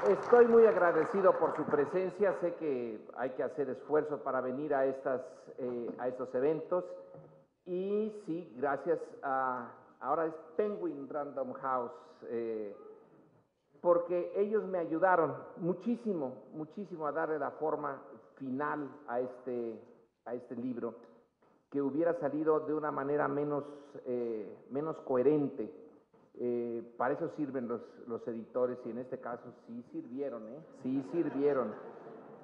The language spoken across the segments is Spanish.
Estoy muy agradecido por su presencia. Sé que hay que hacer esfuerzo para venir a estos eventos. Y sí, gracias ahora es Penguin Random House, porque ellos me ayudaron muchísimo a darle la forma final a este libro, que hubiera salido de una manera menos coherente. Para eso sirven los editores, y en este caso sí sirvieron, sí sirvieron.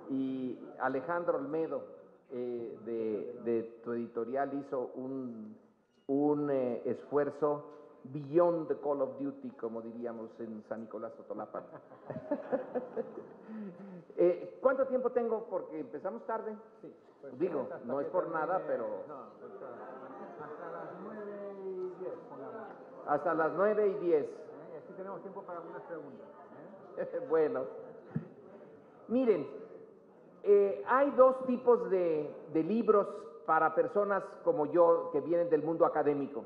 Y Alejandro Olmedo, de tu editorial, hizo un esfuerzo beyond the call of duty, como diríamos en San Nicolás Totolapan. ¿Cuánto tiempo tengo? Porque empezamos tarde. Sí, pues digo, no es por nada, pero... No, pues, hasta las 9:10, pongamos. Hasta las 9:10. Así tenemos tiempo para algunas preguntas. Bueno, miren, hay dos tipos de libros para personas como yo que vienen del mundo académico.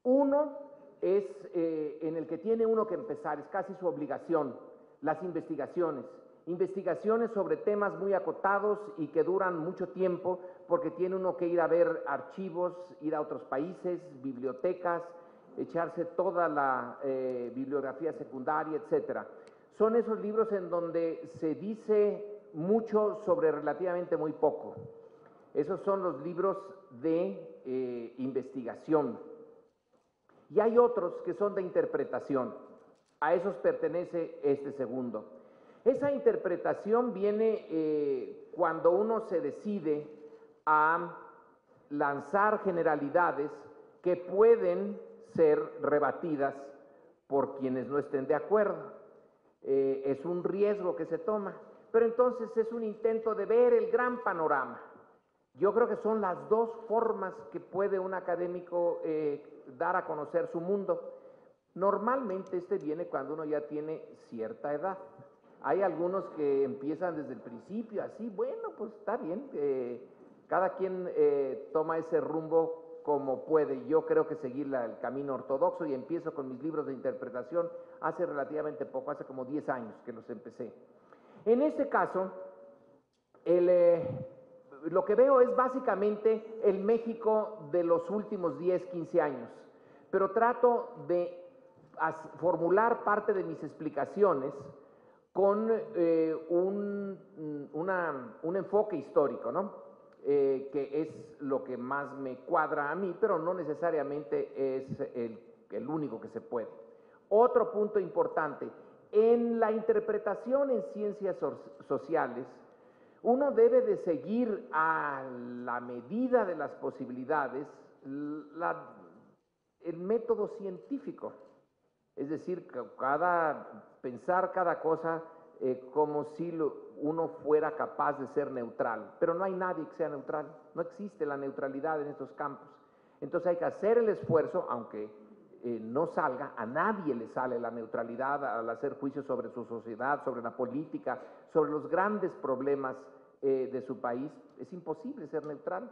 Uno es en el que tiene uno que empezar, es casi su obligación, las investigaciones. Investigaciones sobre temas muy acotados y que duran mucho tiempo, porque tiene uno que ir a ver archivos, ir a otros países, bibliotecas, echarse toda la bibliografía secundaria, etcétera. Son esos libros en donde se dice mucho sobre relativamente muy poco. Esos son los libros de investigación. Y hay otros que son de interpretación. A esos pertenece este segundo. Esa interpretación viene cuando uno se decide a lanzar generalidades que pueden ser rebatidas por quienes no estén de acuerdo. Es un riesgo que se toma, pero entonces es un intento de ver el gran panorama. Yo creo que son las dos formas que puede un académico dar a conocer su mundo. Normalmente viene cuando uno ya tiene cierta edad. Hay algunos que empiezan desde el principio, así, bueno, pues está bien, cada quien toma ese rumbo como puede. Yo creo que seguir el camino ortodoxo, y empiezo con mis libros de interpretación hace relativamente poco, hace como 10 años que los empecé. En este caso, lo que veo es básicamente el México de los últimos 10, 15 años, pero trato de formular parte de mis explicaciones con un enfoque histórico, ¿no? Que es lo que más me cuadra a mí, pero no necesariamente es el único que se puede. Otro punto importante, en la interpretación en ciencias sociales, uno debe de seguir a la medida de las posibilidades el método científico. Es decir, pensar cada cosa como si uno fuera capaz de ser neutral. Pero no hay nadie que sea neutral, no existe la neutralidad en estos campos. Entonces hay que hacer el esfuerzo, aunque no salga, a nadie le sale la neutralidad al hacer juicios sobre su sociedad, sobre la política, sobre los grandes problemas de su país. Es imposible ser neutral,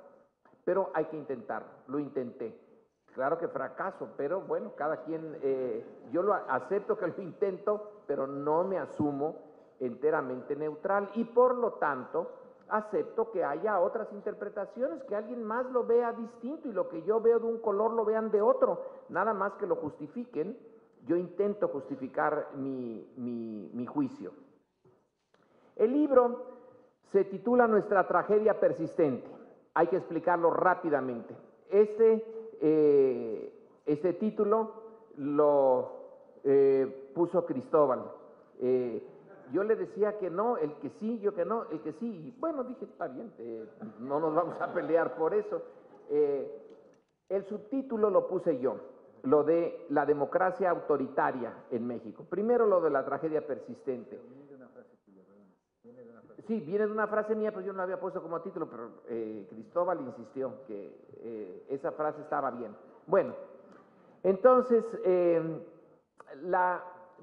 pero hay que intentarlo. Lo intenté. Claro que fracaso, pero bueno, cada quien, yo lo acepto que lo intento, pero no me asumo enteramente neutral, y por lo tanto acepto que haya otras interpretaciones, que alguien más lo vea distinto, y lo que yo veo de un color lo vean de otro, nada más que lo justifiquen. Yo intento justificar mi juicio. El libro se titula Nuestra tragedia persistente. Hay que explicarlo rápidamente. Este título lo puso Cristóbal. Yo le decía que no, el que sí, yo que no, el que sí. Y bueno, dije, está bien, no nos vamos a pelear por eso. El subtítulo lo puse yo, lo de la democracia autoritaria en México. Primero lo de la tragedia persistente. Sí, viene de una frase mía, pues yo no la había puesto como título, pero Cristóbal insistió que esa frase estaba bien. Bueno, entonces,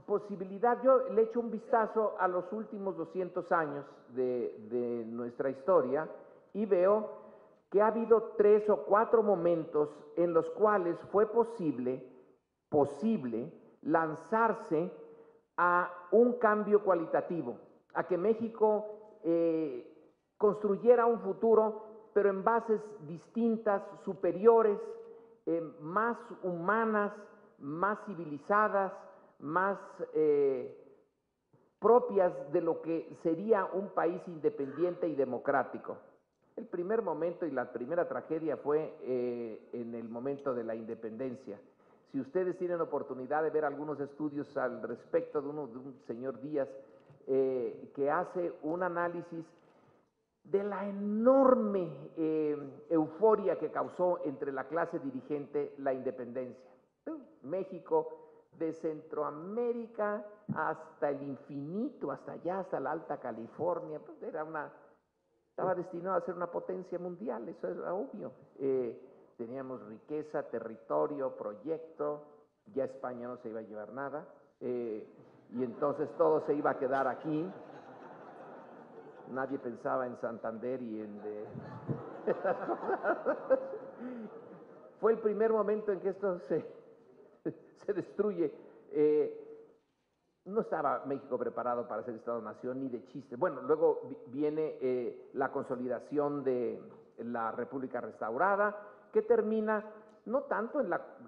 posibilidad, yo le echo un vistazo a los últimos 200 años de nuestra historia y veo que ha habido 3 o 4 momentos en los cuales fue posible lanzarse a un cambio cualitativo, a que México construyera un futuro, pero en bases distintas, superiores, más humanas, más civilizadas, más propias de lo que sería un país independiente y democrático. El primer momento y la primera tragedia fue en el momento de la independencia. Si ustedes tienen oportunidad de ver algunos estudios al respecto de un señor Díaz que hace un análisis de la enorme euforia que causó entre la clase dirigente la independencia. México, de Centroamérica hasta el infinito, hasta allá, hasta la Alta California, pues estaba destinado a ser una potencia mundial, eso era obvio. Teníamos riqueza, territorio, proyecto, ya España no se iba a llevar nada, y entonces todo se iba a quedar aquí. Nadie pensaba en Santander y en Fue el primer momento en que esto se destruye. No estaba México preparado para ser Estado-Nación ni de chiste. Bueno, luego viene la consolidación de la República Restaurada, que termina no tanto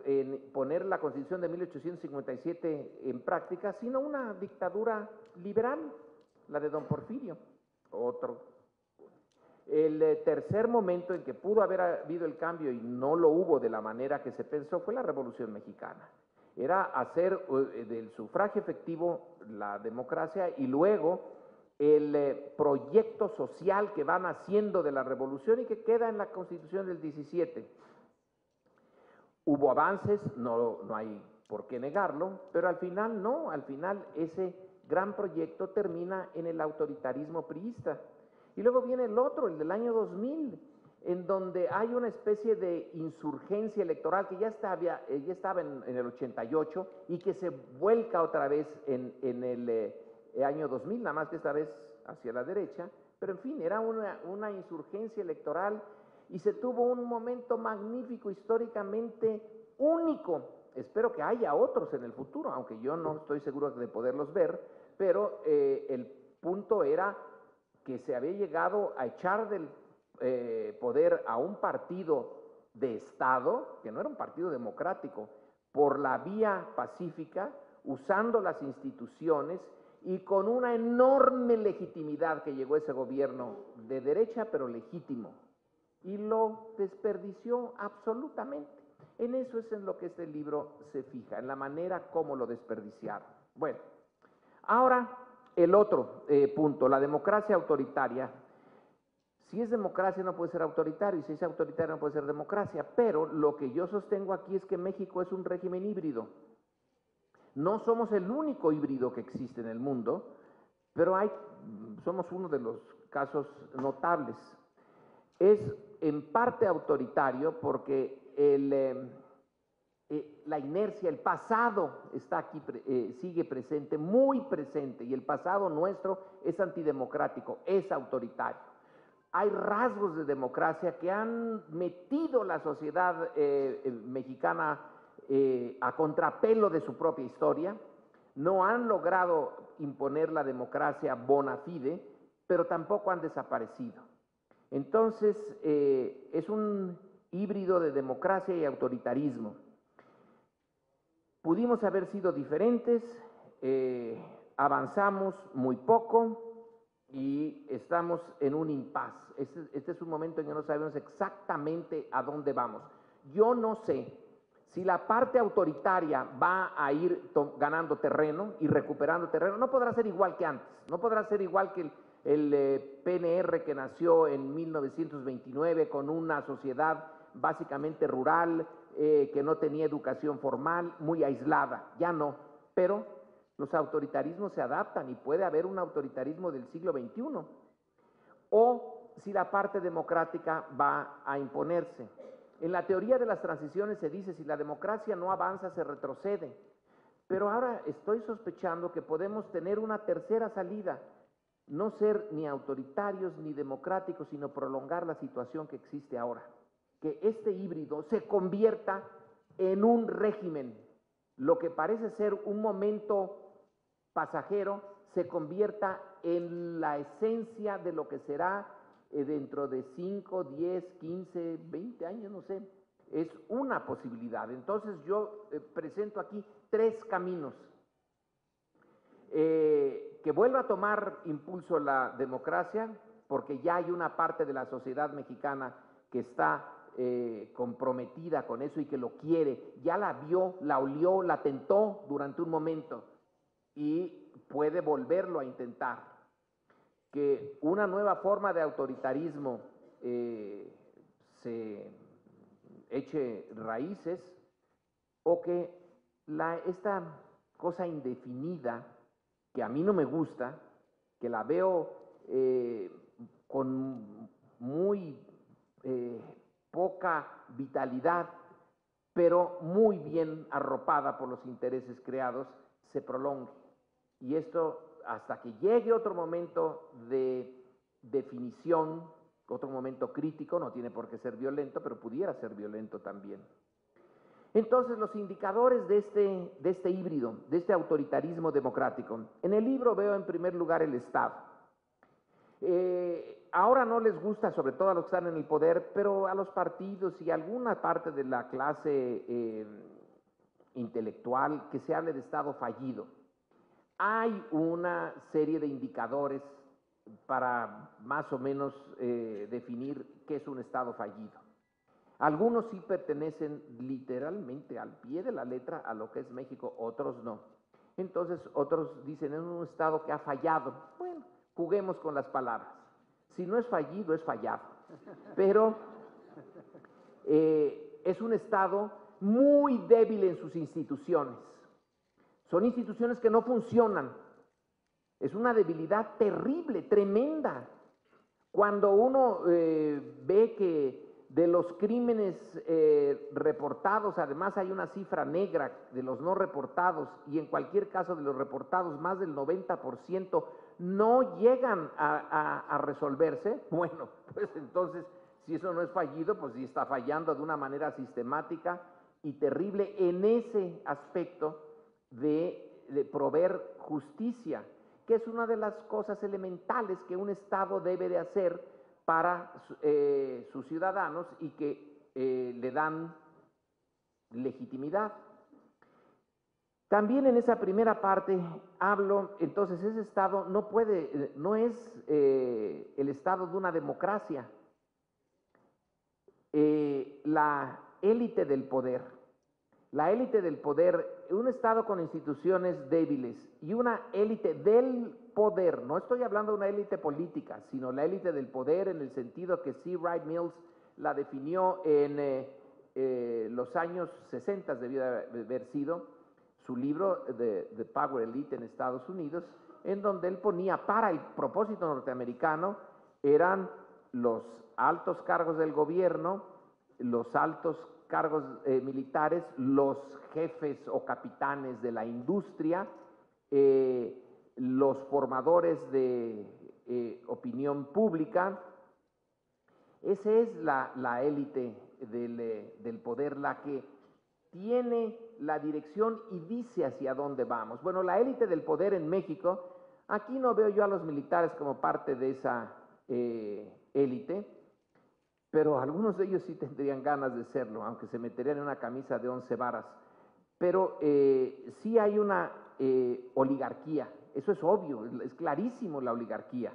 en poner la Constitución de 1857 en práctica, sino una dictadura liberal, la de don Porfirio. El tercer momento en que pudo haber habido el cambio y no lo hubo de la manera que se pensó fue la Revolución Mexicana. Era hacer del sufragio efectivo la democracia y luego el proyecto social que van haciendo de la revolución y que queda en la Constitución del 17. Hubo avances, no hay por qué negarlo, pero al final no, al final ese gran proyecto termina en el autoritarismo priista. Y luego viene el otro, el del año 2000, en donde hay una especie de insurgencia electoral que ya estaba en el 88 y que se vuelca otra vez en el año 2000, nada más que esta vez hacia la derecha, pero en fin, era una insurgencia electoral y se tuvo un momento magnífico, históricamente único. Espero que haya otros en el futuro, aunque yo no estoy seguro de poderlos ver, pero el punto era que se había llegado a echar del poder a un partido de Estado, que no era un partido democrático, por la vía pacífica, usando las instituciones y con una enorme legitimidad que llegó ese gobierno de derecha, pero legítimo, y lo desperdició absolutamente. En eso es en lo que este libro se fija, en la manera como lo desperdiciaron. Bueno, ahora el otro punto, la democracia autoritaria. Si es democracia no puede ser autoritario, y si es autoritario no puede ser democracia, pero lo que yo sostengo aquí es que México es un régimen híbrido. No somos el único híbrido que existe en el mundo, pero somos uno de los casos notables. Es en parte autoritario porque la inercia, el pasado está aquí, sigue presente, muy presente, y el pasado nuestro es antidemocrático, es autoritario. Hay rasgos de democracia que han metido la sociedad mexicana a contrapelo de su propia historia, no han logrado imponer la democracia bona fide, pero tampoco han desaparecido. Entonces, es un híbrido de democracia y autoritarismo. Pudimos haber sido diferentes, avanzamos muy poco y estamos en un impasse. Este es un momento en que no sabemos exactamente a dónde vamos. Yo no sé si la parte autoritaria va a ir ganando terreno y recuperando terreno. No podrá ser igual que antes, no podrá ser igual que el PNR que nació en 1929 con una sociedad básicamente rural, que no tenía educación formal, muy aislada, ya no, pero los autoritarismos se adaptan y puede haber un autoritarismo del siglo XXI, o si la parte democrática va a imponerse. En la teoría de las transiciones se dice, si la democracia no avanza, se retrocede, Pero ahora estoy sospechando que podemos tener una tercera salida, no ser ni autoritarios ni democráticos, sino prolongar la situación que existe ahora. Que este híbrido se convierta en un régimen, lo que parece ser un momento pasajero, se convierta en la esencia de lo que será dentro de 5, 10, 15, 20 años, no sé. Es una posibilidad. Entonces yo presento aquí 3 caminos. Que vuelva a tomar impulso la democracia, porque ya hay una parte de la sociedad mexicana que está comprometida con eso y que lo quiere, ya la vio, la olió, la tentó durante un momento y puede volverlo a intentar. Que una nueva forma de autoritarismo se eche raíces, o que esta cosa indefinida, que a mí no me gusta, que la veo con muy poca vitalidad, pero muy bien arropada por los intereses creados, se prolongue. Y esto hasta que llegue otro momento de definición, otro momento crítico, no tiene por qué ser violento, pero pudiera ser violento también. Entonces, los indicadores de este híbrido, de este autoritarismo democrático. En el libro veo en primer lugar el Estado. Ahora no les gusta, sobre todo a los que están en el poder, pero a los partidos y a alguna parte de la clase intelectual, que se hable de Estado fallido. Hay una serie de indicadores para más o menos definir qué es un Estado fallido. Algunos sí pertenecen literalmente al pie de la letra a lo que es México, otros no. Entonces otros dicen, es un Estado que ha fallado. Bueno, juguemos con las palabras. Si no es fallido, es fallado. Pero es un Estado muy débil en sus instituciones. Son instituciones que no funcionan. Es una debilidad terrible, tremenda. Cuando uno ve que de los crímenes reportados, además hay una cifra negra de los no reportados, y en cualquier caso de los reportados, más del 90% no llegan a resolverse, bueno, pues entonces, si eso no es fallido, pues sí está fallando de una manera sistemática y terrible en ese aspecto de proveer justicia, que es una de las cosas elementales que un Estado debe de hacer para sus ciudadanos y que le dan legitimidad. También en esa primera parte hablo, entonces ese Estado no es el Estado de una democracia. La élite del poder, un Estado con instituciones débiles y una élite del poder, no estoy hablando de una élite política, sino la élite del poder en el sentido que C. Wright Mills la definió en los años 60, debió haber sido su libro The Power Elite en Estados Unidos, en donde él ponía para el propósito norteamericano, eran los altos cargos del gobierno, los altos cargos militares, los jefes o capitanes de la industria, los formadores de opinión pública. Esa es la élite del poder, la que tiene la dirección y dice hacia dónde vamos. Bueno, la élite del poder en México, aquí no veo yo a los militares como parte de esa élite, pero algunos de ellos sí tendrían ganas de serlo, aunque se meterían en una camisa de 11 varas. Pero sí hay una oligarquía, eso es obvio, es clarísimo la oligarquía.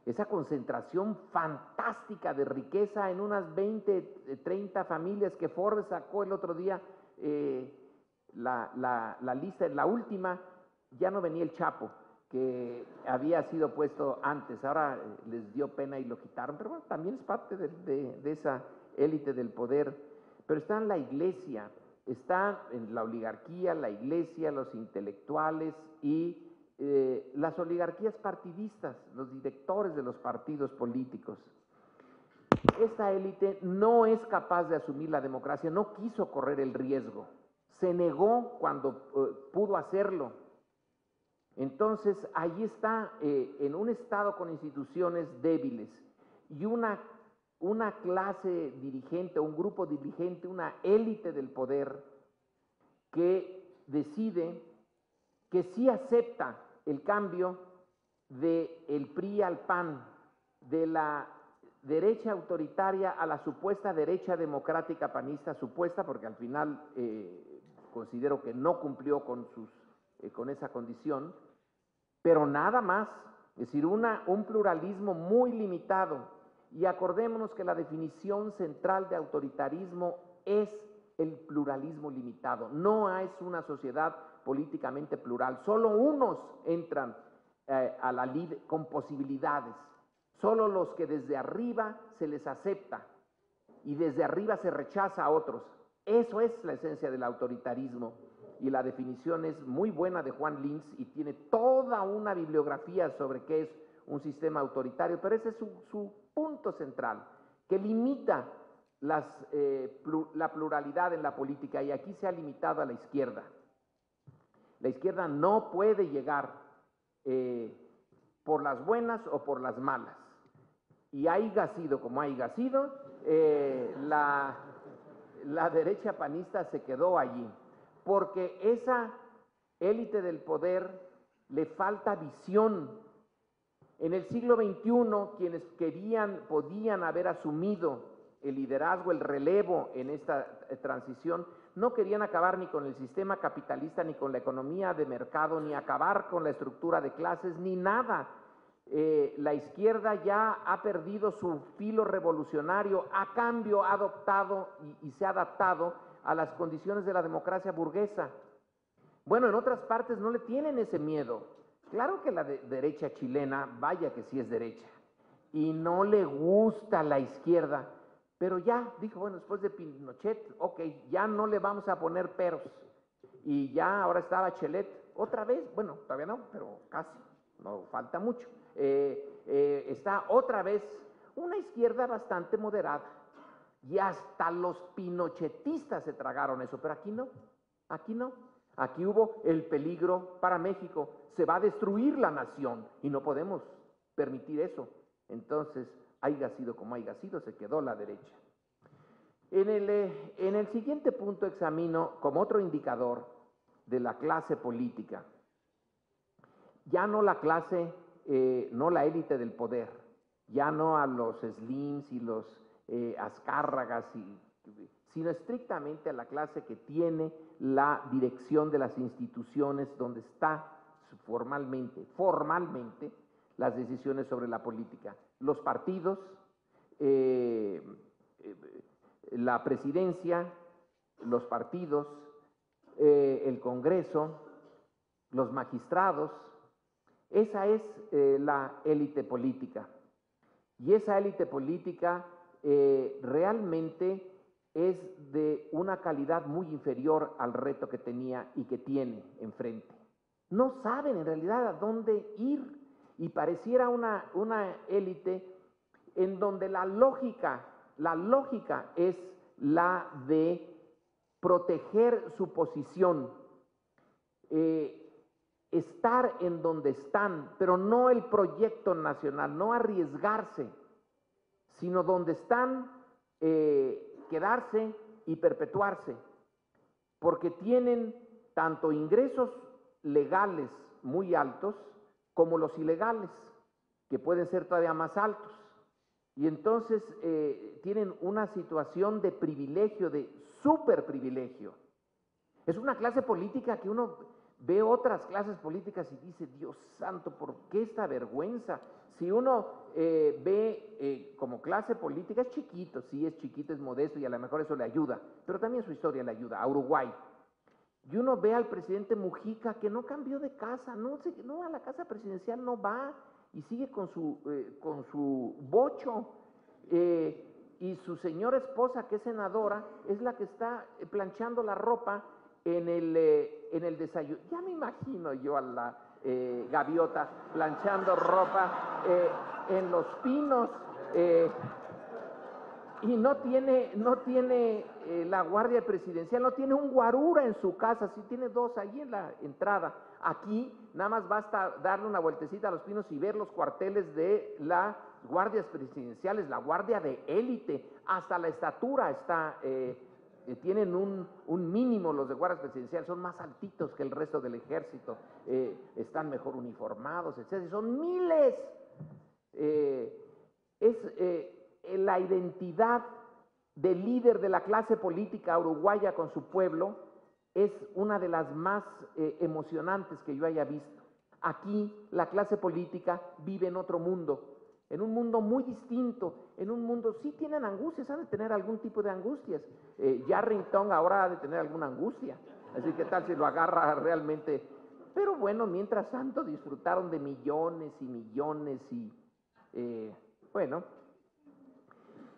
Esa concentración fantástica de riqueza en unas 20, 30 familias que Forbes sacó el otro día, la lista, en la última, ya no venía el Chapo, que había sido puesto antes, ahora les dio pena y lo quitaron, pero bueno, también es parte de esa élite del poder. Pero está en la iglesia, está en la oligarquía, la iglesia, los intelectuales y las oligarquías partidistas, los directores de los partidos políticos. Esta élite no es capaz de asumir la democracia, no quiso correr el riesgo, se negó cuando pudo hacerlo. Entonces, ahí está, en un Estado con instituciones débiles y una clase dirigente, un grupo dirigente, una élite del poder que decide que sí acepta el cambio del PRI al PAN, de la derecha autoritaria a la supuesta derecha democrática panista, supuesta porque al final considero que no cumplió con esa condición, pero nada más, es decir, un pluralismo muy limitado. Y acordémonos que la definición central de autoritarismo es el pluralismo limitado. No es una sociedad políticamente plural. Solo unos entran a la lid con posibilidades. Solo los que desde arriba se les acepta y desde arriba se rechaza a otros. Eso es la esencia del autoritarismo. Y la definición es muy buena de Juan Linz y tiene toda una bibliografía sobre qué es un sistema autoritario, pero ese es su punto central, que limita la pluralidad en la política, y aquí se ha limitado a la izquierda. La izquierda no puede llegar por las buenas o por las malas. Y haya sido como haya sido, la derecha panista se quedó allí, porque esa élite del poder le falta visión. En el siglo XXI, quienes podían haber asumido el liderazgo, el relevo en esta transición, no querían acabar ni con el sistema capitalista, ni con la economía de mercado, ni acabar con la estructura de clases, ni nada. La izquierda ya ha perdido su filo revolucionario, a cambio ha adoptado y se ha adaptado a las condiciones de la democracia burguesa. Bueno, en otras partes no le tienen ese miedo. Claro que la derecha chilena, vaya que sí es derecha, y no le gusta la izquierda, pero ya dijo, bueno, después de Pinochet, ok, ya no le vamos a poner peros, y ya ahora está Bachelet, otra vez, bueno, todavía no, pero casi, no falta mucho, está otra vez una izquierda bastante moderada, y hasta los pinochetistas se tragaron eso, pero aquí no, aquí no. Aquí hubo el peligro para México, se va a destruir la nación y no podemos permitir eso. Entonces, haya sido como haya sido, se quedó la derecha. En el siguiente punto examino como otro indicador de la clase política, ya no la clase, no la élite del poder, ya no a los Slims y los Azcárragas, sino estrictamente a la clase que tiene la dirección de las instituciones donde está formalmente las decisiones sobre la política. Los partidos, la presidencia, los partidos, el Congreso, los magistrados, esa es la élite política. Y esa élite política realmente es de una calidad muy inferior al reto que tenía y que tiene enfrente. No saben en realidad a dónde ir y pareciera una élite en donde la lógica es la de proteger su posición, estar en donde están, pero no el proyecto nacional, no arriesgarse, sino donde están, quedarse y perpetuarse, porque tienen tanto ingresos legales muy altos como los ilegales, que pueden ser todavía más altos. Y entonces tienen una situación de privilegio, de superprivilegio. Es una clase política que uno ve otras clases políticas y dice, Dios santo, ¿por qué esta vergüenza? Si uno ve como clase política, es chiquito, sí es chiquito, es modesto y a lo mejor eso le ayuda, pero también su historia le ayuda, a Uruguay. Y uno ve al presidente Mujica que no cambió de casa, no a la casa presidencial no va y sigue con su bocho. Y su señora esposa, que es senadora, es la que está planchando la ropa en el desayuno. Ya me imagino yo a la gaviota planchando ropa en Los Pinos. Y no tiene la Guardia Presidencial, no tiene un guarura en su casa, sí tiene dos ahí en la entrada. Aquí nada más basta darle una vueltecita a Los Pinos y ver los cuarteles de las guardias presidenciales, la guardia de élite, hasta la estatura está, tienen un mínimo los de guardias presidenciales, son más altitos que el resto del ejército, están mejor uniformados, etc. Son miles. La identidad del líder de la clase política uruguaya con su pueblo es una de las más emocionantes que yo haya visto. Aquí la clase política vive en otro mundo, en un mundo muy distinto, en un mundo, sí tienen angustias, han de tener algún tipo de angustias. Yarrington ahora ha de tener alguna angustia, así que tal si lo agarra realmente. Pero bueno, mientras tanto disfrutaron de millones y millones y bueno.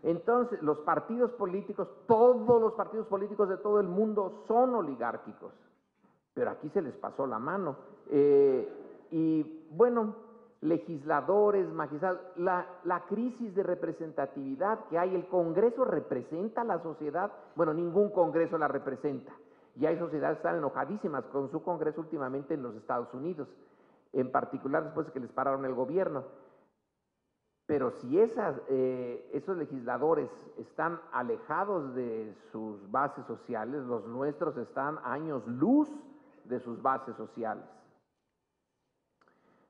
Entonces, los partidos políticos, todos los partidos políticos de todo el mundo son oligárquicos, pero aquí se les pasó la mano. Y bueno, legisladores, magistrados, la crisis de representatividad que hay, el Congreso representa a la sociedad, bueno, ningún Congreso la representa, y hay sociedades que están enojadísimas con su Congreso últimamente en los Estados Unidos, en particular después de que les pararon el gobierno. Pero si esos legisladores están alejados de sus bases sociales, los nuestros están años luz de sus bases sociales.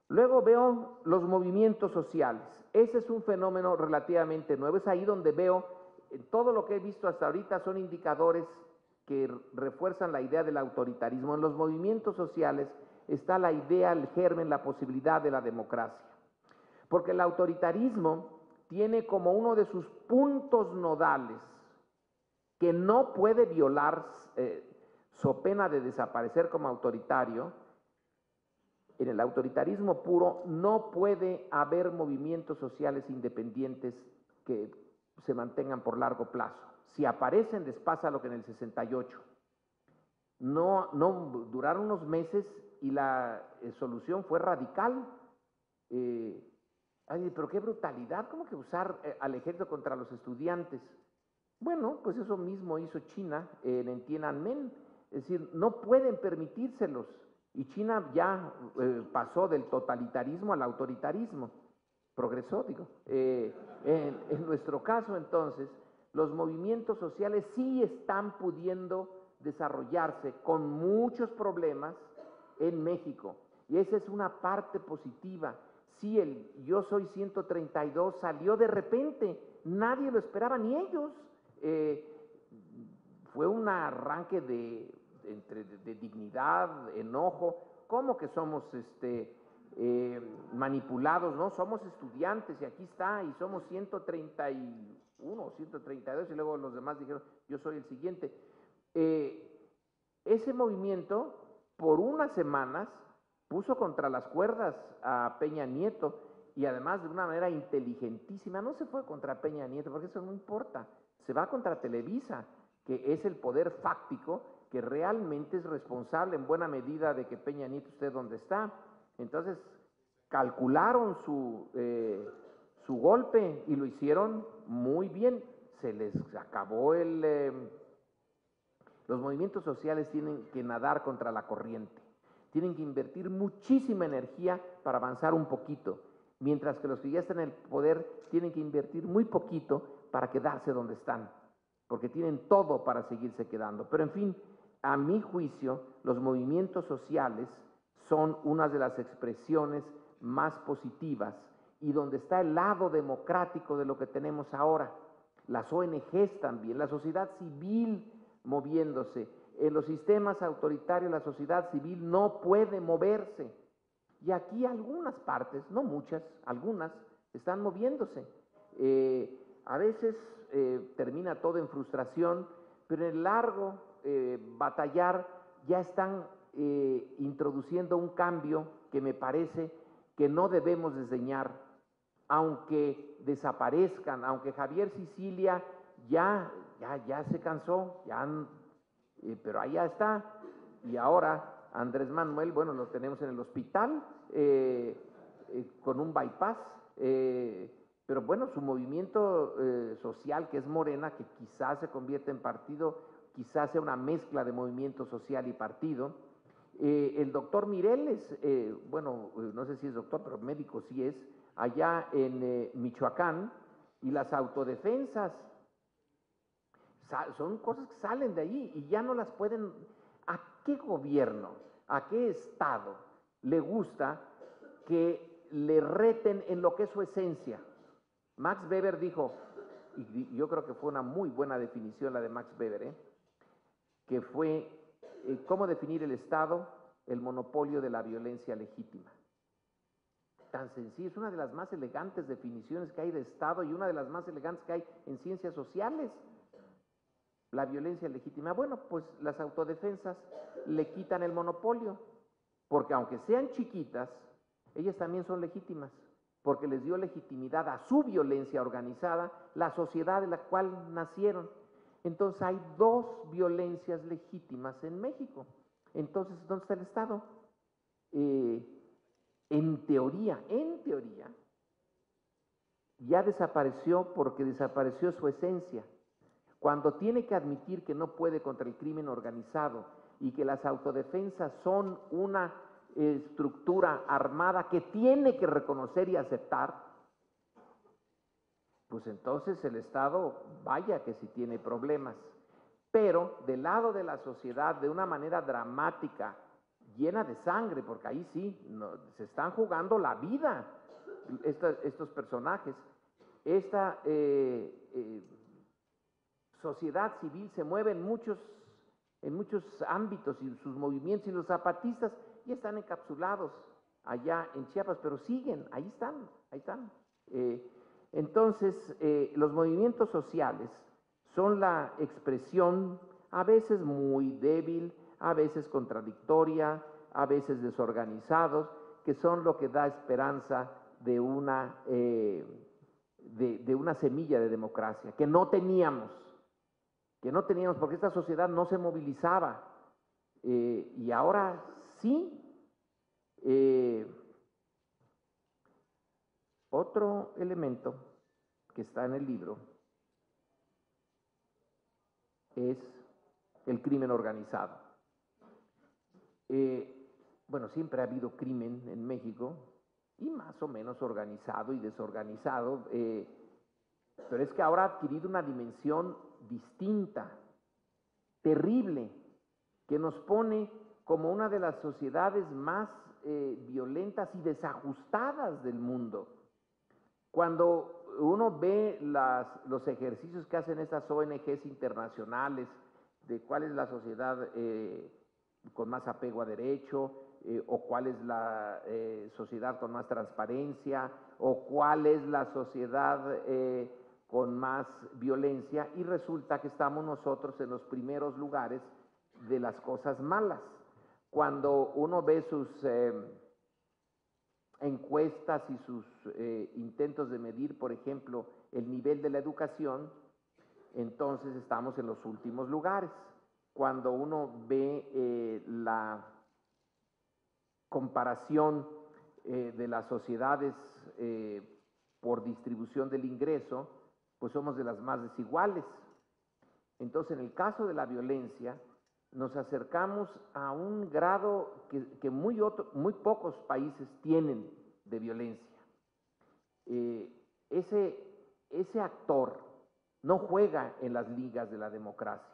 Luego veo los movimientos sociales. Ese es un fenómeno relativamente nuevo. Es ahí donde veo, todo lo que he visto hasta ahorita son indicadores que refuerzan la idea del autoritarismo. En los movimientos sociales está la idea, el germen, la posibilidad de la democracia. Porque el autoritarismo tiene como uno de sus puntos nodales que no puede violar so pena de desaparecer como autoritario. En el autoritarismo puro no puede haber movimientos sociales independientes que se mantengan por largo plazo. Si aparecen, les pasa lo que en el 68. No duraron unos meses y la solución fue radical. Ay, pero qué brutalidad, ¿cómo que usar al ejército contra los estudiantes? Bueno, pues eso mismo hizo China en Tiananmen, es decir, no pueden permitírselos, y China ya pasó del totalitarismo al autoritarismo, progresó, digo. En nuestro caso, entonces, los movimientos sociales sí están pudiendo desarrollarse con muchos problemas en México, y esa es una parte positiva. Sí, el Yo Soy 132 salió de repente, nadie lo esperaba, ni ellos. Fue un arranque de dignidad, enojo, ¿cómo que somos manipulados? No, somos estudiantes y aquí está, y somos 131, 132, y luego los demás dijeron, yo soy el siguiente. Ese movimiento, por unas semanas, puso contra las cuerdas a Peña Nieto, y además de una manera inteligentísima. No se fue contra Peña Nieto, porque eso no importa, se va contra Televisa, que es el poder fáctico que realmente es responsable en buena medida de que Peña Nieto esté donde está. Entonces calcularon su golpe y lo hicieron muy bien. Se les acabó los movimientos sociales tienen que nadar contra la corriente. Tienen que invertir muchísima energía para avanzar un poquito, mientras que los que ya están en el poder tienen que invertir muy poquito para quedarse donde están, porque tienen todo para seguirse quedando. Pero en fin, a mi juicio, los movimientos sociales son una de las expresiones más positivas y donde está el lado democrático de lo que tenemos ahora. Las ONGs también, la sociedad civil moviéndose. En los sistemas autoritarios la sociedad civil no puede moverse. Y aquí algunas partes, no muchas, algunas, están moviéndose. A veces termina todo en frustración, pero en el largo batallar ya están introduciendo un cambio que me parece que no debemos desdeñar, aunque desaparezcan, aunque Javier Sicilia ya se cansó, pero allá está, y ahora Andrés Manuel, bueno, lo tenemos en el hospital con un bypass, Pero bueno, su movimiento social, que es Morena, que quizás se convierte en partido, quizás sea una mezcla de movimiento social y partido. El doctor Mireles, bueno, no sé si es doctor, pero médico sí es, allá en Michoacán, y las autodefensas, son cosas que salen de allí y ya no las pueden. ¿A qué gobierno, a qué Estado le gusta que le reten en lo que es su esencia? Max Weber dijo, y yo creo que fue una muy buena definición la de Max Weber, que fue cómo definir el Estado, el monopolio de la violencia legítima. Tan sencillo, es una de las más elegantes definiciones que hay de Estado y una de las más elegantes que hay en ciencias sociales. La violencia legítima. Bueno, pues las autodefensas le quitan el monopolio, porque aunque sean chiquitas, ellas también son legítimas, porque les dio legitimidad a su violencia organizada la sociedad de la cual nacieron. Entonces hay dos violencias legítimas en México. Entonces, ¿dónde está el Estado? En teoría, ya desapareció porque desapareció su esencia. Cuando tiene que admitir que no puede contra el crimen organizado y que las autodefensas son una estructura armada que tiene que reconocer y aceptar, pues entonces el Estado, vaya que sí tiene problemas. Pero del lado de la sociedad, de una manera dramática, llena de sangre, porque ahí sí, se están jugando la vida estos personajes. Esta sociedad civil se mueve en muchos ámbitos y sus movimientos, y los zapatistas ya están encapsulados allá en Chiapas, pero siguen, ahí están. Entonces, los movimientos sociales son la expresión a veces muy débil, a veces contradictoria, a veces desorganizados, que son lo que da esperanza de una semilla de democracia que no teníamos porque esta sociedad no se movilizaba, y ahora sí. Otro elemento que está en el libro es el crimen organizado. Bueno, siempre ha habido crimen en México, y más o menos organizado y desorganizado, pero es que ahora ha adquirido una dimensión distinta, terrible, que nos pone como una de las sociedades más violentas y desajustadas del mundo. Cuando uno ve los ejercicios que hacen estas ONGs internacionales de cuál es la sociedad con más apego a derecho, o cuál es la sociedad con más transparencia, o cuál es la sociedad con más violencia, y resulta que estamos nosotros en los primeros lugares de las cosas malas. Cuando uno ve sus encuestas y sus intentos de medir, por ejemplo, el nivel de la educación, entonces estamos en los últimos lugares. Cuando uno ve la comparación de las sociedades por distribución del ingreso, pues somos de las más desiguales. Entonces, en el caso de la violencia, nos acercamos a un grado que muy pocos países tienen de violencia. Ese actor no juega en las ligas de la democracia.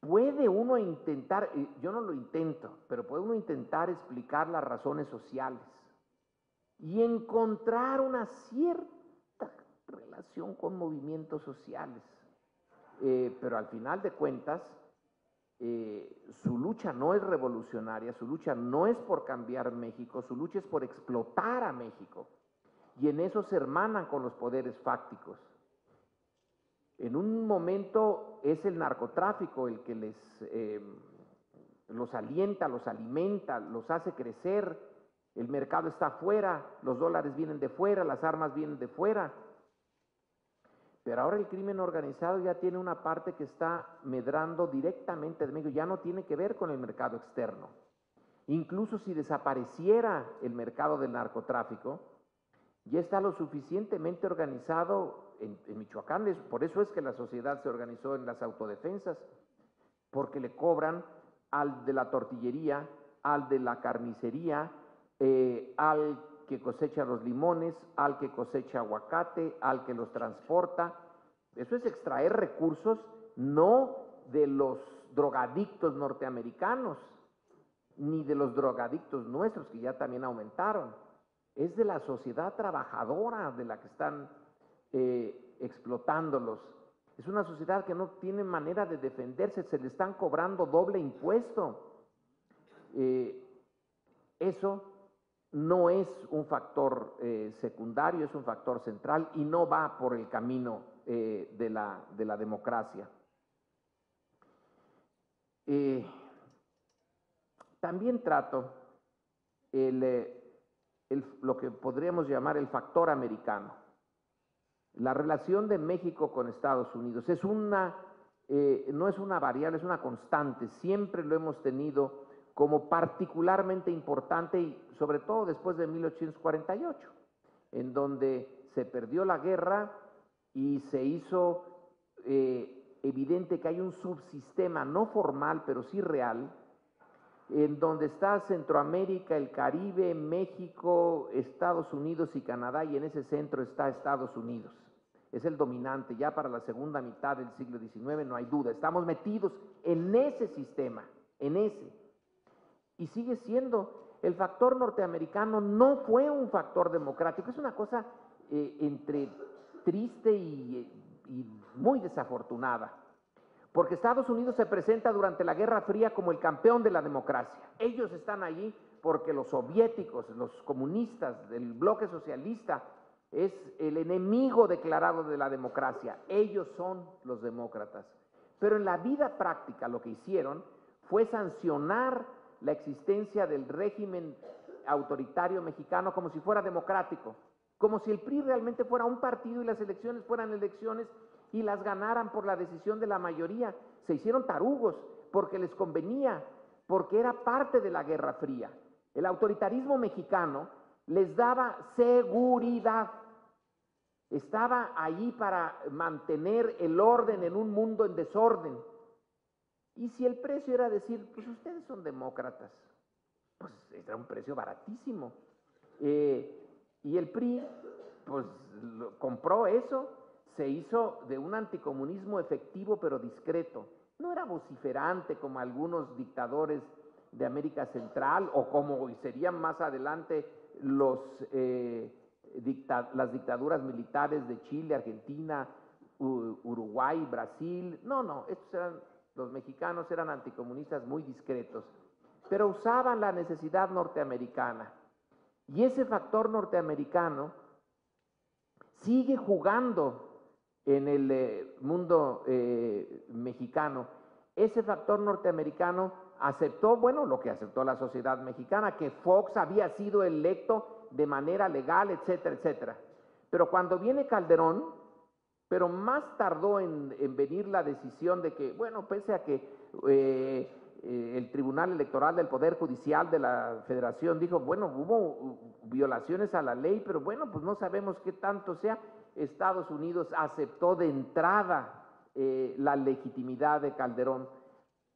Puede uno intentar, yo no lo intento, pero puede uno intentar explicar las razones sociales y encontrar una cierta relación con movimientos sociales, pero al final de cuentas, su lucha no es revolucionaria, su lucha no es por cambiar México, su lucha es por explotar a México, y en eso se hermanan con los poderes fácticos. En un momento es el narcotráfico el que los alienta, los alimenta, los hace crecer, el mercado está afuera, los dólares vienen de fuera, las armas vienen de fuera. Pero ahora el crimen organizado ya tiene una parte que está medrando directamente de México, ya no tiene que ver con el mercado externo. Incluso si desapareciera el mercado del narcotráfico, ya está lo suficientemente organizado en Michoacán, por eso es que la sociedad se organizó en las autodefensas, porque le cobran al de la tortillería, al de la carnicería, al que cosecha los limones, al que cosecha aguacate, al que los transporta. Eso es extraer recursos no de los drogadictos norteamericanos, ni de los drogadictos nuestros, que ya también aumentaron. Es de la sociedad trabajadora de la que están explotándolos. Es una sociedad que no tiene manera de defenderse, se le están cobrando doble impuesto. Eso no es un factor secundario, es un factor central y no va por el camino de la democracia. También trato lo que podríamos llamar el factor americano. La relación de México con Estados Unidos es no es una variable, es una constante. Siempre lo hemos tenido como particularmente importante y sobre todo después de 1848, en donde se perdió la guerra y se hizo evidente que hay un subsistema no formal, pero sí real, en donde está Centroamérica, el Caribe, México, Estados Unidos y Canadá, y en ese centro está Estados Unidos. Es el dominante, ya para la segunda mitad del siglo XIX, no hay duda. Estamos metidos en ese sistema, en ese. Y sigue siendo, el factor norteamericano no fue un factor democrático, es una cosa entre triste y muy desafortunada. Porque Estados Unidos se presenta durante la Guerra Fría como el campeón de la democracia. Ellos están allí porque los soviéticos, los comunistas del bloque socialista, es el enemigo declarado de la democracia. Ellos son los demócratas. Pero en la vida práctica lo que hicieron fue sancionar la existencia del régimen autoritario mexicano como si fuera democrático, como si el PRI realmente fuera un partido y las elecciones fueran elecciones y las ganaran por la decisión de la mayoría. Se hicieron tarugos porque les convenía, porque era parte de la Guerra Fría. El autoritarismo mexicano les daba seguridad. Estaba allí para mantener el orden en un mundo en desorden. Y si el precio era decir, pues ustedes son demócratas, pues era un precio baratísimo. Y el PRI, pues compró eso, se hizo de un anticomunismo efectivo pero discreto. No era vociferante como algunos dictadores de América Central o como serían más adelante las dictaduras militares de Chile, Argentina, Uruguay, Brasil. No, los mexicanos eran anticomunistas muy discretos, pero usaban la necesidad norteamericana. Y ese factor norteamericano sigue jugando en el mundo mexicano. Ese factor norteamericano aceptó, bueno, lo que aceptó la sociedad mexicana, que Fox había sido electo de manera legal, etcétera, etcétera. Pero cuando viene Calderón, pero más tardó en venir la decisión de que, bueno, pese a que el Tribunal Electoral del Poder Judicial de la Federación dijo, bueno, hubo violaciones a la ley, pero bueno, pues no sabemos qué tanto sea. Estados Unidos aceptó de entrada la legitimidad de Calderón.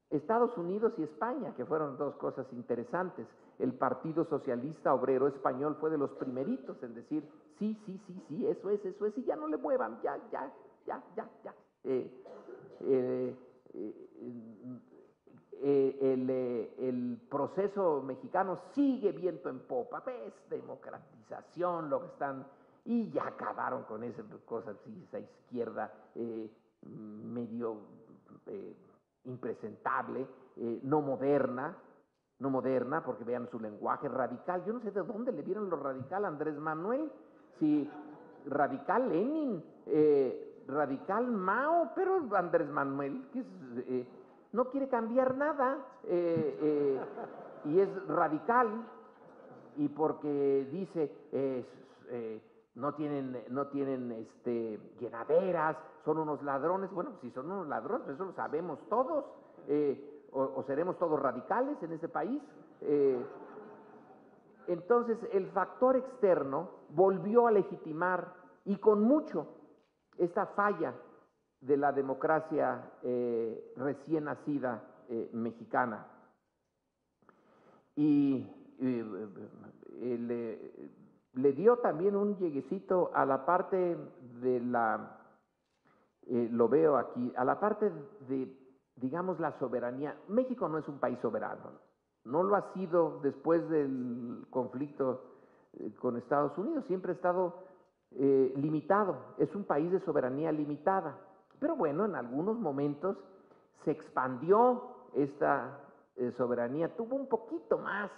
Estados Unidos y España, que fueron dos cosas interesantes. El Partido Socialista Obrero Español fue de los primeritos en decir, sí, eso es, y ya no le muevan, ya. El proceso mexicano sigue viento en popa, ves, democratización, lo que están, y ya acabaron con esas cosas, esa izquierda medio impresentable, no moderna, porque vean su lenguaje radical. Yo no sé de dónde le vieron lo radical a Andrés Manuel, si radical Lenin, radical Mao, pero Andrés Manuel, que es, no quiere cambiar nada, y es radical, y porque dice, no tienen llenaderas, son unos ladrones. Bueno, si son unos ladrones, eso lo sabemos todos, o seremos todos radicales en este país. entonces el factor externo volvió a legitimar, y con mucho, esta falla de la democracia recién nacida mexicana. Y le dio también un lleguecito a la parte de la, lo veo aquí, a la parte de, digamos, la soberanía. México no es un país soberano, no lo ha sido después del conflicto con Estados Unidos, siempre ha estado limitado, es un país de soberanía limitada. Pero bueno, en algunos momentos se expandió esta soberanía, tuvo un poquito más,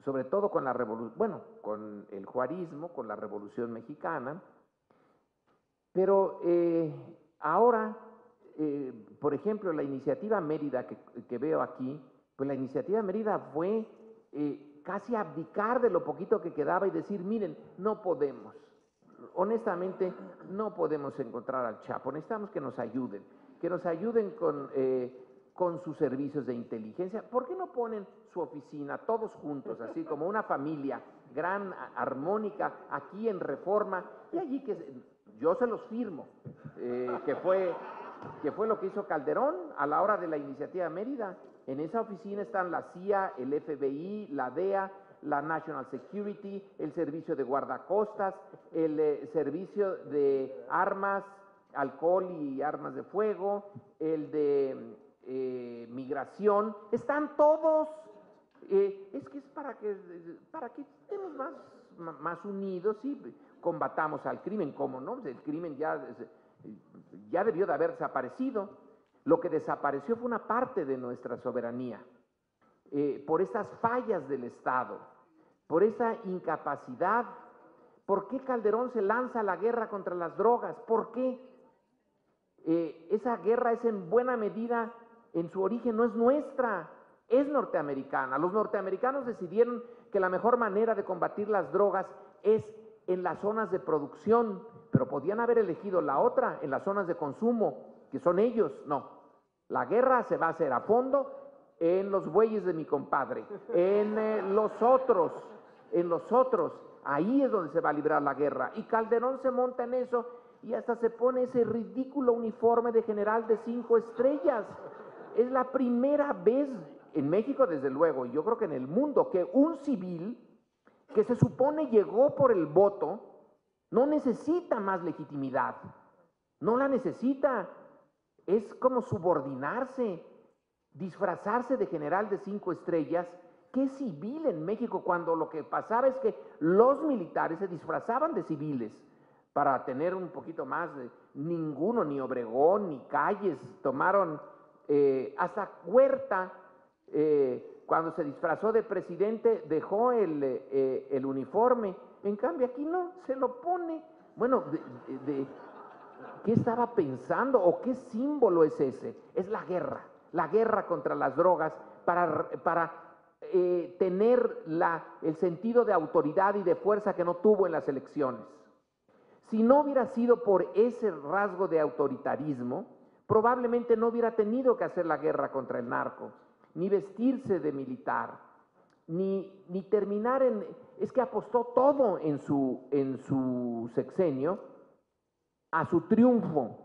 sobre todo con la revolución, bueno, con el juarismo, con la Revolución Mexicana, pero ahora, por ejemplo, la iniciativa Mérida que veo aquí, pues la iniciativa Mérida fue casi abdicar de lo poquito que quedaba y decir, miren, no podemos, honestamente, no podemos encontrar al Chapo, necesitamos que nos ayuden con sus servicios de inteligencia. ¿Por qué no ponen su oficina todos juntos, así como una familia gran, armónica, aquí en Reforma, y allí yo se los firmo, que fue lo que hizo Calderón a la hora de la iniciativa Mérida? En esa oficina están la CIA, el FBI, la DEA, la National Security, el Servicio de Guardacostas, el Servicio de Armas, Alcohol y Armas de Fuego, el de Migración, están todos. Es que es para que estemos más unidos y combatamos al crimen. ¿Cómo no? El crimen ya debió de haber desaparecido. Lo que desapareció fue una parte de nuestra soberanía, por estas fallas del Estado, por esa incapacidad. ¿Por qué Calderón se lanza a la guerra contra las drogas? ¿Por qué? Esa guerra es en buena medida, en su origen no es nuestra, es norteamericana. Los norteamericanos decidieron que la mejor manera de combatir las drogas es en las zonas de producción, pero podían haber elegido la otra, en las zonas de consumo, que son ellos. No, la guerra se va a hacer a fondo en los bueyes de mi compadre, en los otros, ahí es donde se va a librar la guerra. Y Calderón se monta en eso y hasta se pone ese ridículo uniforme de general de 5 estrellas. Es la primera vez en México, desde luego, y yo creo que en el mundo, que un civil que se supone llegó por el voto no necesita más legitimidad, no la necesita. Es como subordinarse, disfrazarse de general de 5 estrellas. ¿Qué civil en México? Cuando lo que pasaba es que los militares se disfrazaban de civiles para tener un poquito más de ninguno, ni Obregón, ni Calles, tomaron hasta Huerta, cuando se disfrazó de presidente, dejó el uniforme. En cambio aquí no, se lo pone. Bueno, ¿qué estaba pensando o qué símbolo es ese? Es la guerra contra las drogas para tener el sentido de autoridad y de fuerza que no tuvo en las elecciones. Si no hubiera sido por ese rasgo de autoritarismo, probablemente no hubiera tenido que hacer la guerra contra el narco, ni vestirse de militar, ni terminar es que apostó todo en su sexenio a su triunfo,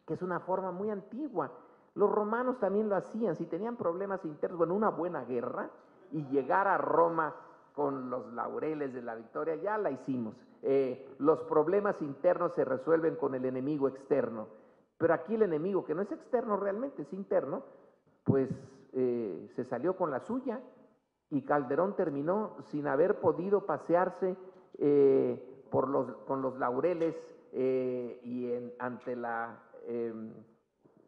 que es una forma muy antigua. Los romanos también lo hacían, si tenían problemas internos, bueno, una buena guerra y llegar a Roma con los laureles de la victoria, ya la hicimos. Los problemas internos se resuelven con el enemigo externo, pero aquí el enemigo, que no es externo realmente, es interno, pues se salió con la suya y Calderón terminó sin haber podido pasearse con los laureles ante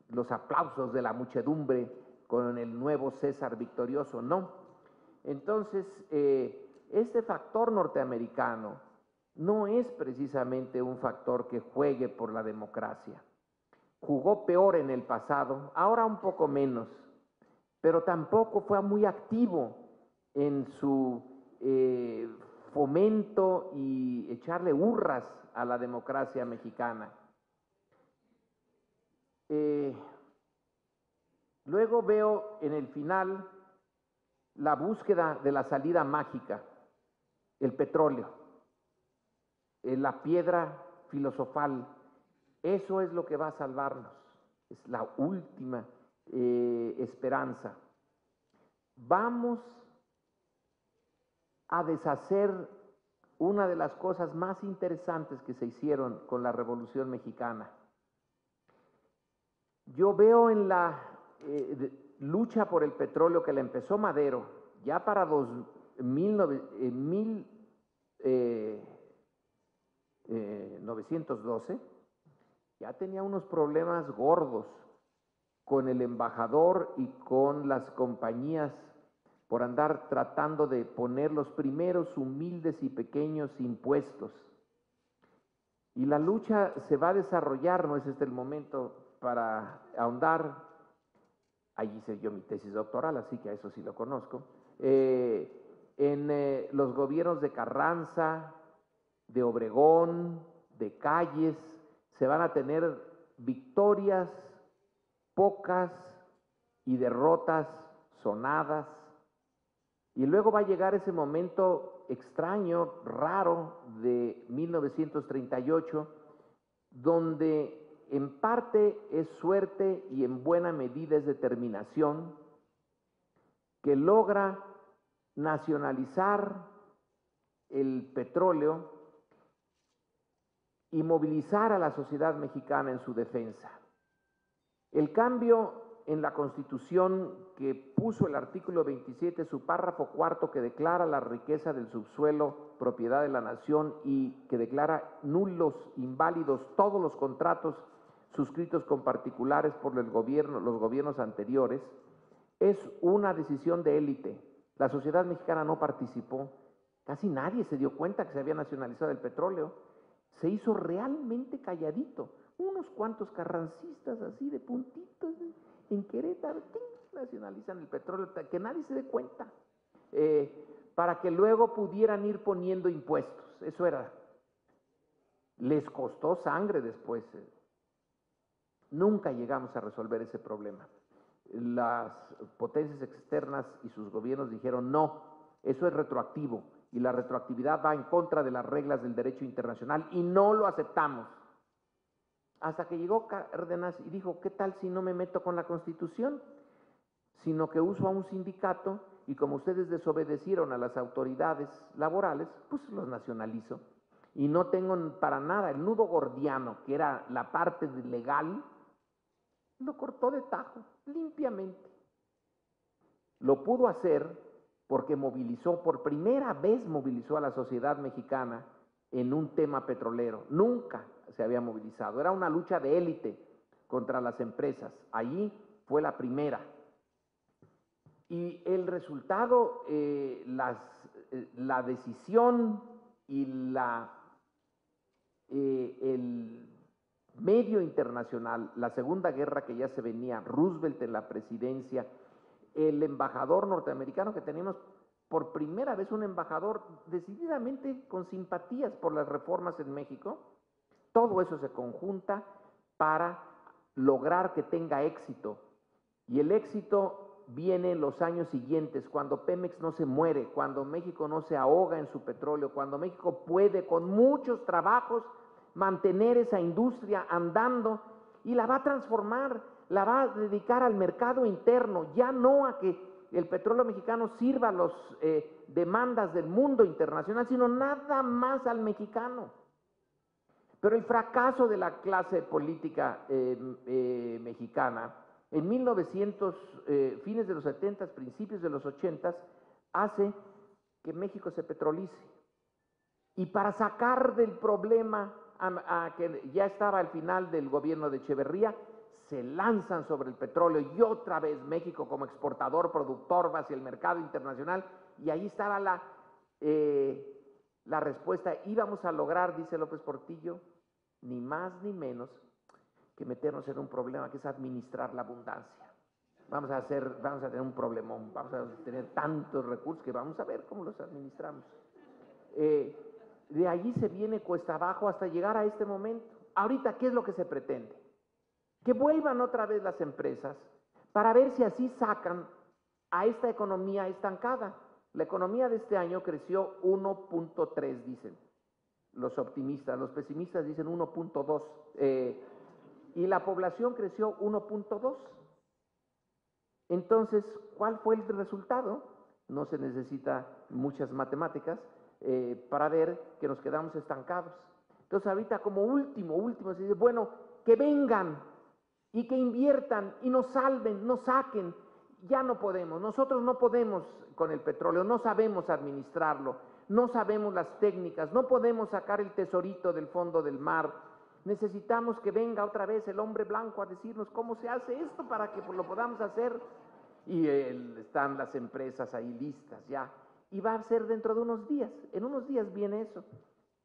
los aplausos de la muchedumbre con el nuevo César victorioso, no. Entonces, este factor norteamericano no es precisamente un factor que juegue por la democracia. Jugó peor en el pasado, ahora un poco menos, pero tampoco fue muy activo en su fomento y echarle hurras a la democracia mexicana. Luego veo en el final la búsqueda de la salida mágica, el petróleo, la piedra filosofal, eso es lo que va a salvarnos, es la última esperanza. Vamos a deshacer una de las cosas más interesantes que se hicieron con la Revolución Mexicana. Yo veo en la lucha por el petróleo que la empezó Madero, ya para 1912, ya tenía unos problemas gordos con el embajador y con las compañías por andar tratando de poner los primeros humildes y pequeños impuestos. Y la lucha se va a desarrollar, no es este el momento para ahondar. Allí hice yo mi tesis doctoral, así que a eso sí lo conozco. En los gobiernos de Carranza, de Obregón, de Calles, se van a tener victorias pocas y derrotas sonadas. Y luego va a llegar ese momento extraño, raro, de 1938, donde en parte es suerte y en buena medida es determinación, que logra nacionalizar el petróleo y movilizar a la sociedad mexicana en su defensa. El cambio en la Constitución que puso el artículo 27, su párrafo cuarto, que declara la riqueza del subsuelo propiedad de la nación y que declara nulos, inválidos todos los contratos suscritos con particulares por los gobiernos anteriores, es una decisión de élite. La sociedad mexicana no participó, casi nadie se dio cuenta que se había nacionalizado el petróleo, se hizo realmente calladito. Unos cuantos carrancistas así de puntitos en Querétaro, nacionalizan el petróleo, que nadie se dé cuenta, para que luego pudieran ir poniendo impuestos. Eso era. Les costó sangre después. Nunca llegamos a resolver ese problema. Las potencias externas y sus gobiernos dijeron no, eso es retroactivo y la retroactividad va en contra de las reglas del derecho internacional y no lo aceptamos. Hasta que llegó Cárdenas y dijo, ¿qué tal si no me meto con la Constitución? Sino que uso a un sindicato y como ustedes desobedecieron a las autoridades laborales, pues los nacionalizo. Y no tengo para nada el nudo gordiano, que era la parte legal, lo cortó de tajo, limpiamente. Lo pudo hacer porque movilizó, por primera vez movilizó a la sociedad mexicana en un tema petrolero. Nunca se había movilizado. Era una lucha de élite contra las empresas. Allí fue la primera. Y el resultado, la decisión y el medio internacional, la Segunda Guerra que ya se venía, Roosevelt en la presidencia, el embajador norteamericano que teníamos por primera vez, un embajador decididamente con simpatías por las reformas en México, todo eso se conjunta para lograr que tenga éxito. Y el éxito viene en los años siguientes, cuando Pemex no se muere, cuando México no se ahoga en su petróleo, cuando México puede con muchos trabajos mantener esa industria andando y la va a transformar, la va a dedicar al mercado interno, ya no a que el petróleo mexicano sirva a las demandas del mundo internacional, sino nada más al mexicano. Pero el fracaso de la clase política mexicana en 1900, fines de los 70, principios de los 80, hace que México se petrolice. Y para sacar del problema que ya estaba al final del gobierno de Echeverría, se lanzan sobre el petróleo y otra vez México como exportador, productor va hacia el mercado internacional y ahí estaba la respuesta. Íbamos a lograr, dice López Portillo, ni más ni menos que meternos en un problema que es administrar la abundancia. Vamos a tener un problemón, vamos a tener tantos recursos que vamos a ver cómo los administramos. De allí se viene cuesta abajo hasta llegar a este momento. Ahorita, ¿qué es lo que se pretende? Que vuelvan otra vez las empresas para ver si así sacan a esta economía estancada. La economía de este año creció 1.3, dicen los optimistas. Los pesimistas dicen 1.2. Y la población creció 1.2. Entonces, ¿cuál fue el resultado? No se necesita muchas matemáticas para ver que nos quedamos estancados. Entonces, ahorita como último, se dice, bueno, que vengan y que inviertan y nos salven, nos saquen. Ya no podemos, nosotros no podemos con el petróleo, no sabemos administrarlo, no sabemos las técnicas, no podemos sacar el tesorito del fondo del mar. Necesitamos que venga otra vez el hombre blanco a decirnos cómo se hace esto para que lo podamos hacer. Y están las empresas ahí listas ya. Y va a ser dentro de unos días, en unos días viene eso.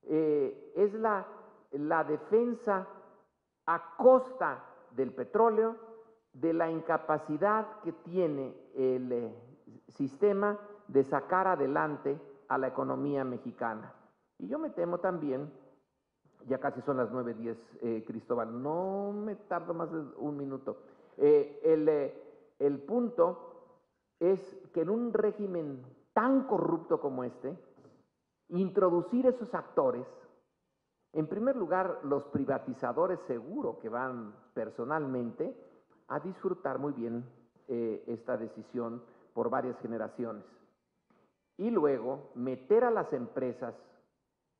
Es la defensa a costa del petróleo, de la incapacidad que tiene el sistema de sacar adelante a la economía mexicana. Y yo me temo también, ya casi son las 9:10, Cristóbal, no me tardo más de un minuto. El punto es que en un régimen tan corrupto como este, introducir esos actores, en primer lugar, los privatizadores seguro que van personalmente a disfrutar muy bien esta decisión por varias generaciones. Y luego, meter a las empresas,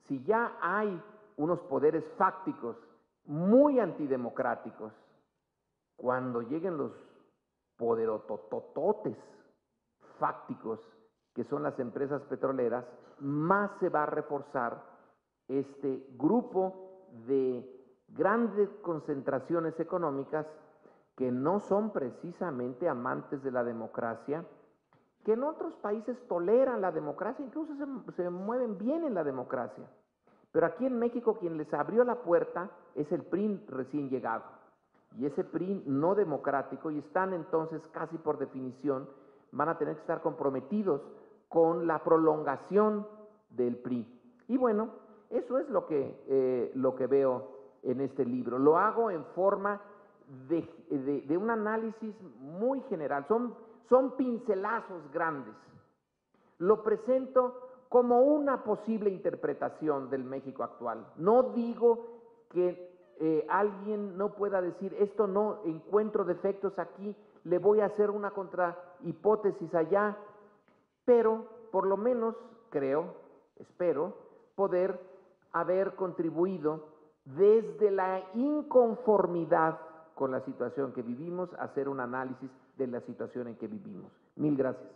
si ya hay unos poderes fácticos muy antidemocráticos, cuando lleguen los poderotototes fácticos que son las empresas petroleras, más se va a reforzar este grupo de grandes concentraciones económicas que no son precisamente amantes de la democracia, que en otros países toleran la democracia, incluso se mueven bien en la democracia. Pero aquí en México quien les abrió la puerta es el PRI recién llegado. Y ese PRI no democrático, y están entonces casi por definición, van a tener que estar comprometidos con la prolongación del PRI. Y bueno, eso es lo que veo en este libro. Lo hago en forma de un análisis muy general, son pincelazos grandes. Lo presento como una posible interpretación del México actual. No digo que alguien no pueda decir, esto no encuentro defectos aquí, le voy a hacer una contrahipótesis allá, pero por lo menos creo, espero, poder haber contribuido desde la inconformidad con la situación que vivimos a hacer un análisis de la situación en que vivimos. Mil gracias.